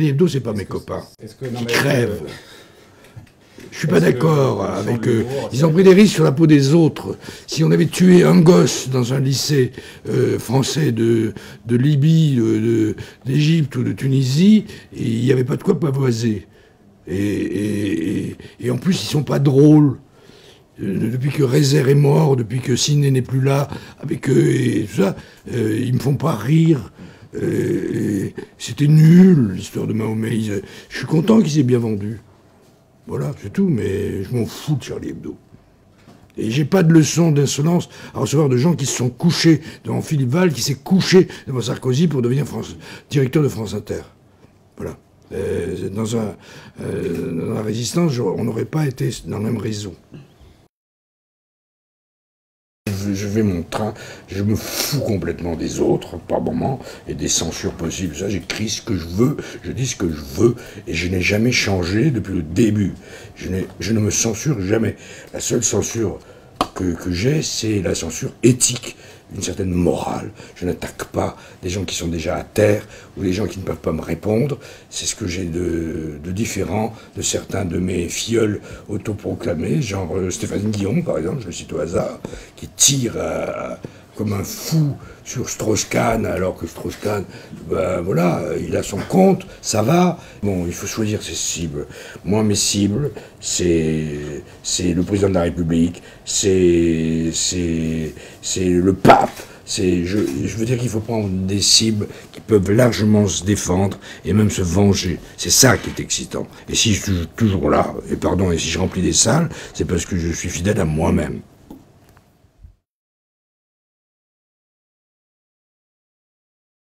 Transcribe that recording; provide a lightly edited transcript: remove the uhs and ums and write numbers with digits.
Charlie Hebdo, c'est pas mes copains. Qui crèvent. Je suis pas d'accord avec eux. Ils ont pris des risques sur la peau des autres. Si on avait tué un gosse dans un lycée français de Libye, d'Égypte ou de Tunisie, il n'y avait pas de quoi pavoiser. Et en plus, ils sont pas drôles. Depuis que Rézère est mort, depuis que Ciné n'est plus là, avec eux et tout ça, ils me font pas rire. C'était nul, l'histoire de Mahomet. Je suis content qu'ils aient bien vendu. Voilà, c'est tout, mais je m'en fous de Charlie Hebdo. Et j'ai pas de leçon d'insolence à recevoir de gens qui se sont couchés devant Philippe Val, qui s'est couché devant Sarkozy pour devenir directeur de France Inter. Voilà. Dans la résistance, on n'aurait pas été dans le même réseau. Je vais mon train, je me fous complètement des autres, par moments, et des censures possibles. Ça, j'écris ce que je veux, je dis ce que je veux, et je n'ai jamais changé depuis le début. Je ne me censure jamais. La seule censure que j'ai, c'est la censure éthique, une certaine morale. Je n'attaque pas des gens qui sont déjà à terre, ou des gens qui ne peuvent pas me répondre. C'est ce que j'ai de différent de certains de mes filleuls autoproclamés, genre Stéphane Guillon, par exemple, je le cite au hasard, qui tire comme un fou sur Strauss-Kahn, alors que Strauss-Kahn, ben voilà, il a son compte, ça va. Bon, il faut choisir ses cibles. Moi, mes cibles, c'est le président de la République, c'est le pape. Je veux dire qu'il faut prendre des cibles qui peuvent largement se défendre et même se venger. C'est ça qui est excitant. Et si je suis toujours là, et si je remplis des salles, c'est parce que je suis fidèle à moi-même.